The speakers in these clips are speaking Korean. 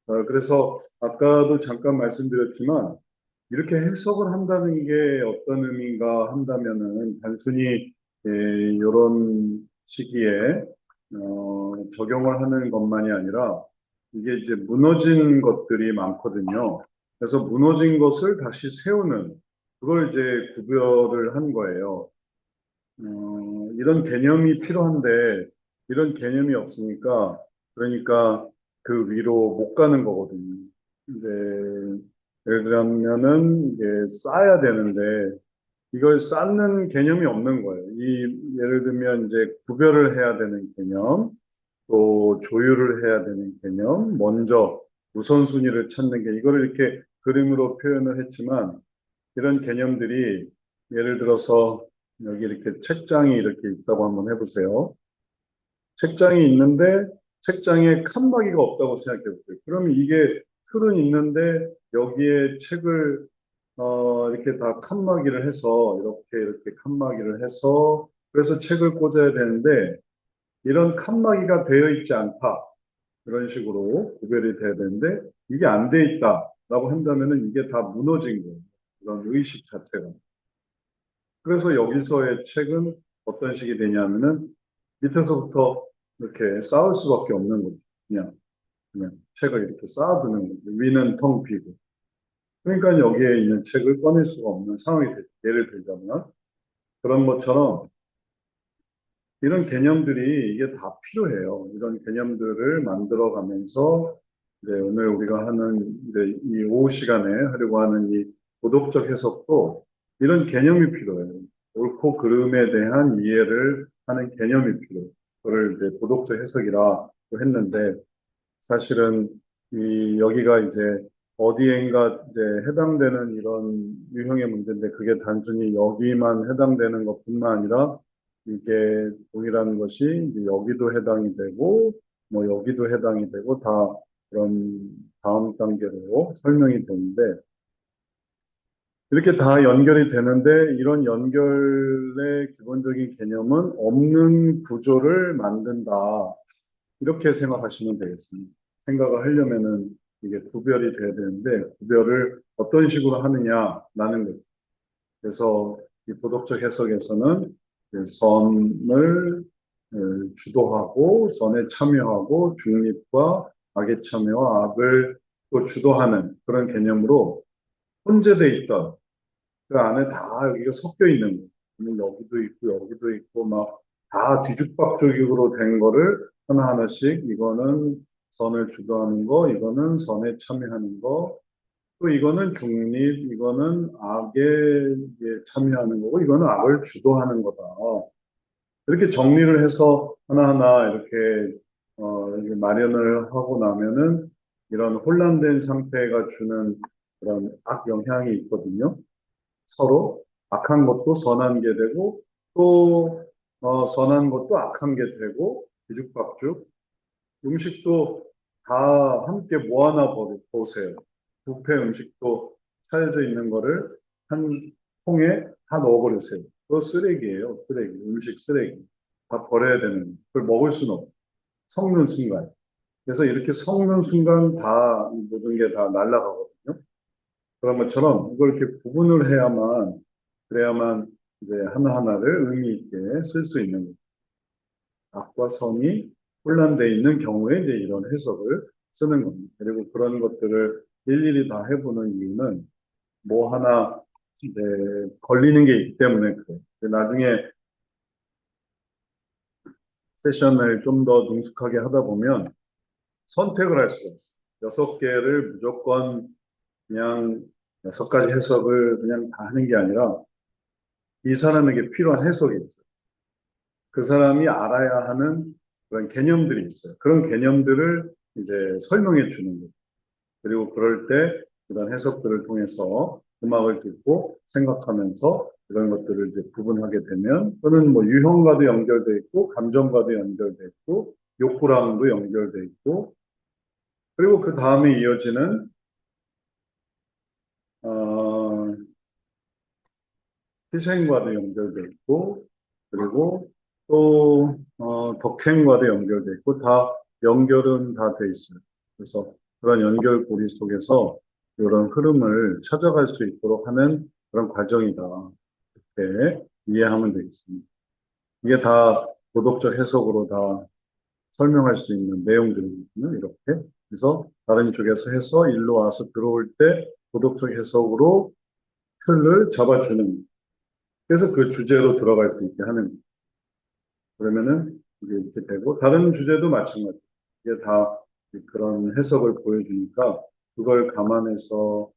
그래서 아까도 잠깐 말씀드렸지만 이렇게 해석을 한다는 게 어떤 의미인가 한다면은 단순히 이런 시기에 적용을 하는 것만이 아니라 이게 이제 무너진 것들이 많거든요. 그래서 무너진 것을 다시 세우는 그걸 이제 구별을 한 거예요. 이런 개념이 필요한데 이런 개념이 없으니까 그러니까 그 위로 못 가는 거거든요. 근데 예를 들면은 이게 쌓아야 되는데 이걸 쌓는 개념이 없는 거예요. 예를 들면 이제 구별을 해야 되는 개념, 또 조율을 해야 되는 개념, 먼저 우선순위를 찾는 게 이거를 이렇게 그림으로 표현을 했지만 이런 개념들이 예를 들어서 여기 이렇게 책장이 이렇게 있다고 한번 해보세요. 책장이 있는데 책장에 칸막이가 없다고 생각해 보세요. 그러면 이게 틀은 있는데 여기에 책을 이렇게 다 칸막이를 해서 이렇게 칸막이를 해서 그래서 책을 꽂아야 되는데 이런 칸막이가 되어 있지 않다. 이런 식으로 구별이 돼야 되는데 이게 안 돼 있다라고 한다면은 이게 다 무너진 거예요. 이런 의식 자체가. 그래서 여기서의 책은 어떤 식이 되냐면은 밑에서부터 이렇게 쌓을 수밖에 없는 거죠. 그냥 책을 이렇게 쌓아두는 거죠. 위는 텅 비고. 그러니까 여기에 있는 책을 꺼낼 수가 없는 상황이 되죠. 예를 들자면 그런 것처럼 이런 개념들이 이게 다 필요해요. 이런 개념들을 만들어 가면서 이제 오늘 우리가 하는 이제 이 오후 시간에 하려고 하는 이 도덕적 해석도 이런 개념이 필요해요. 옳고 그름에 대한 이해를 하는 개념이 필요해요. 그걸 이제 도덕적 해석이라고 했는데 사실은 여기가 이제 어디엔가 이제 해당되는 이런 유형의 문제인데 그게 단순히 여기만 해당되는 것뿐만 아니라 이게 동일한 것이 이제 여기도 해당이 되고 뭐 여기도 해당이 되고 다 그런 다음 단계로 설명이 되는데 이렇게 다 연결이 되는데 이런 연결의 기본적인 개념은 없는 구조를 만든다. 이렇게 생각하시면 되겠습니다. 생각을 하려면은 이게 구별이 돼야 되는데 구별을 어떤 식으로 하느냐라는 거죠. 그래서 이 도덕적 해석에서는 그 선을 주도하고 선에 참여하고 중립과 악에 참여와 악을 또 주도하는 그런 개념으로 혼재돼 있던 그 안에 다 여기가 섞여 있는 거예요. 여기도 있고 여기도 있고 막 다 뒤죽박죽으로 된 거를 하나하나씩 이거는 선을 주도하는 거, 이거는 선에 참여하는 거, 또 이거는 중립, 이거는 악에 참여하는 거고, 이거는 악을 주도하는 거다. 이렇게 정리를 해서 하나하나 이렇게 이렇게 마련을 하고 나면은 이런 혼란된 상태가 주는 그런 악 영향이 있거든요. 서로 악한 것도 선한 게 되고 또 선한 것도 악한 게 되고 뒤죽박죽 음식도 다 함께 모아놔 보세요. 뷔페 음식도 차려져 있는 거를 한 통에 다 넣어버리세요. 그거 쓰레기예요. 쓰레기. 음식 쓰레기. 다 버려야 되는. 그걸 먹을 수는 없어요. 섞는 순간. 그래서 이렇게 섞는 순간 다 모든 게 다 날아가거든요. 그런 것처럼 이걸 이렇게 구분을 해야만 그래야만 이제 하나하나를 의미 있게 쓸 수 있는 거죠. 악과 선이 혼란되어 있는 경우에 이제 이런 해석을 쓰는 겁니다. 그리고 그런 것들을 일일이 다 해보는 이유는 뭐 하나 이제 걸리는 게 있기 때문에 그래요. 나중에 세션을 좀 더 능숙하게 하다 보면 선택을 할 수가 있어요. 6개를 무조건 그냥 6가지 해석을 그냥 다 하는 게 아니라 이 사람에게 필요한 해석이 있어요. 그 사람이 알아야 하는 그런 개념들이 있어요. 그런 개념들을 이제 설명해 주는 거예요. 그리고 그럴 때 그런 해석들을 통해서 음악을 듣고 생각하면서 이런 것들을 이제 구분하게 되면 또는 뭐 유형과도 연결돼 있고 감정과도 연결돼 있고 욕구랑도 연결돼 있고 그리고 그 다음에 이어지는 어, 희생과도 연결돼 있고 그리고 또 덕행과도 연결돼 있고 다 연결은 다 돼 있어요. 그래서 그런 연결고리 속에서 이런 흐름을 찾아갈 수 있도록 하는 그런 과정이다. 이렇게 이해하면 되겠습니다. 이게 다 도덕적 해석으로 다 설명할 수 있는 내용들이거든요. 이렇게. 그래서 다른 쪽에서 해서 일로 와서 들어올 때 도덕적 해석으로 틀을 잡아주는. 그래서 그 주제로 들어갈 수 있게 하는. 그러면은 이게 이렇게 되고 다른 주제도 마찬가지. 이게 다 그런 해석을 보여주니까 그걸 감안해서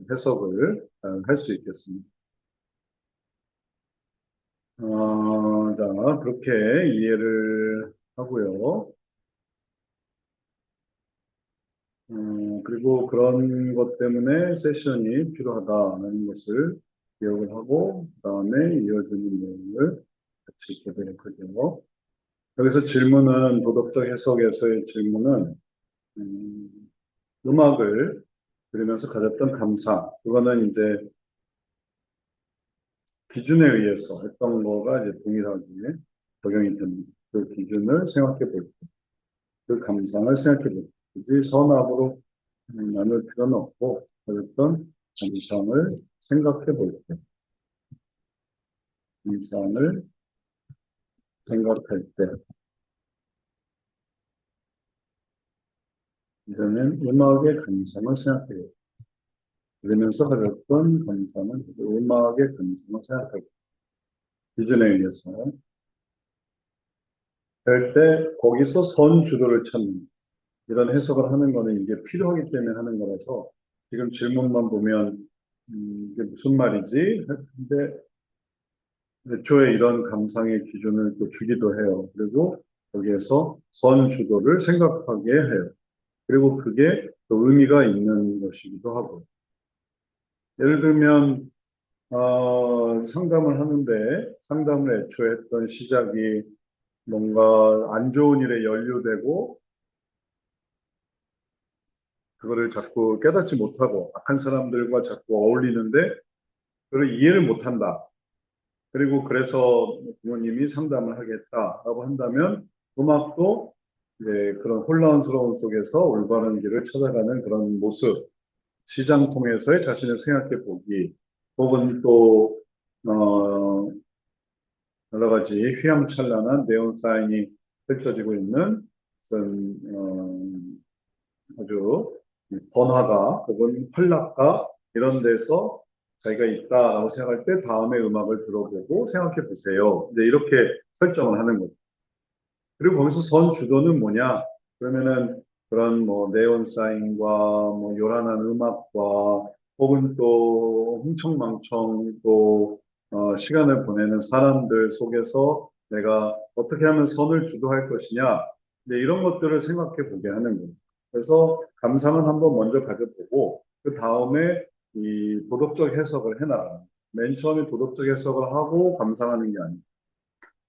해석을 할 수 있겠습니다. 자, 그렇게 이해를 하고요. 그리고 그런 것 때문에 세션이 필요하다는 것을 기억을 하고, 그 다음에 이어지는 내용을 같이 보도록 하죠. 여기서 질문은, 도덕적 해석에서의 질문은, 음악을 들으면서 가졌던 감상, 그거는 이제 기준에 의해서 했던 거가 이제 동일하게 적용이 됩니다. 그 기준을 생각해 볼 때, 그 감상을 생각해 볼 때, 굳이 선악으로 나눌 필요는 없고, 어떤 감상을 생각해 볼 때, 감상을 생각할 때, 이제는 음악의 감상을 생각해요. 그러면서 가졌던 감상은 음악의 감상을 생각하고, 기준에 의해서 할 때, 거기서 선 주도를 찾는, 이런 해석을 하는 거는 이게 필요하기 때문에 하는 거라서, 지금 질문만 보면, 이게 무슨 말이지? 근데 애초에 이런 감상의 기준을 또 주기도 해요. 그리고 거기에서 선 주도를 생각하게 해요. 그리고 그게 또 의미가 있는 것이기도 하고. 예를 들면, 상담을 하는데, 상담을 애초에 했던 시작이 뭔가 안 좋은 일에 연루되고, 그거를 자꾸 깨닫지 못하고, 악한 사람들과 자꾸 어울리는데, 그걸 이해를 못한다. 그리고 그래서 부모님이 상담을 하겠다라고 한다면, 음악도 이제 그런 혼란스러운 속에서 올바른 길을 찾아가는 그런 모습, 시장 통해서의 자신을 생각해 보기, 혹은 또, 어, 여러 가지 휘황찬란한 네온 사인이 펼쳐지고 있는 그런, 아주 번화가 혹은 활락가 이런 데서 자기가 있다라고 생각할 때 다음에 음악을 들어보고 생각해 보세요. 이제 이렇게 설정을 하는 거죠. 그리고 거기서 선 주도는 뭐냐? 그러면은 그런 뭐 네온 사인과 뭐 요란한 음악과 혹은 또 흥청망청 또 시간을 보내는 사람들 속에서 내가 어떻게 하면 선을 주도할 것이냐? 이제 이런 것들을 생각해 보게 하는 거예요. 그래서 감상은 한번 먼저 가져보고 그 다음에 이 도덕적 해석을 해나가는. 맨 처음에 도덕적 해석을 하고 감상하는 게 아니고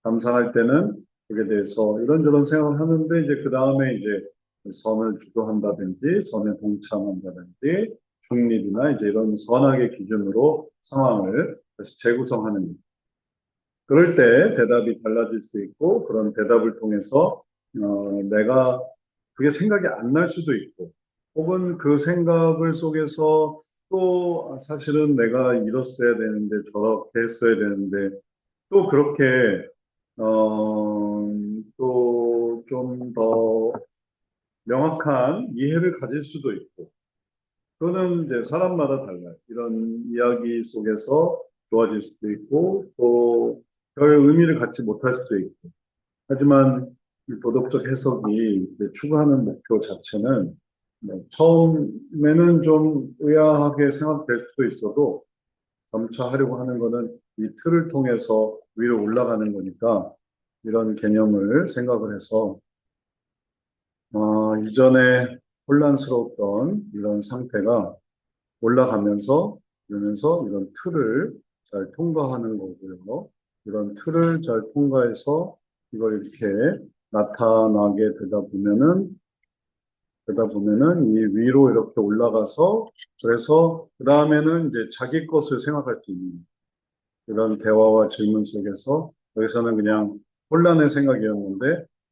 감상할 때는 그에 대해서 이런저런 생각을 하는데 이제 그 다음에 이제 선을 주도한다든지 선에 동참한다든지 중립이나 이제 이런 선악의 기준으로 상황을 다시 재구성하는 거예요. 그럴 때 대답이 달라질 수 있고 그런 대답을 통해서 내가 그게 생각이 안 날 수도 있고 혹은 그 생각을 속에서 또 사실은 내가 이랬어야 되는데 저렇게 했어야 되는데 또 그렇게 또 좀 더 명확한 이해를 가질 수도 있고, 그거는 이제 사람마다 달라요. 이런 이야기 속에서 좋아질 수도 있고, 또 별 의미를 갖지 못할 수도 있고. 하지만 이 도덕적 해석이 이제 추구하는 목표 자체는 뭐 처음에는 좀 의아하게 생각될 수도 있어도 점차 하려고 하는 거는 이 틀을 통해서 위로 올라가는 거니까 이런 개념을 생각을 해서 이전에 혼란스러웠던 이런 상태가 올라가면서 그러면서 이런 틀을 잘 통과하는 거고요. 이런 틀을 잘 통과해서 이걸 이렇게 나타나게 되다 보면은 이 위로 이렇게 올라가서 그래서 그 다음에는 이제 자기 것을 생각할 수 있는 이런 대화와 질문 속에서 여기서는 그냥 혼란의 생각이었는데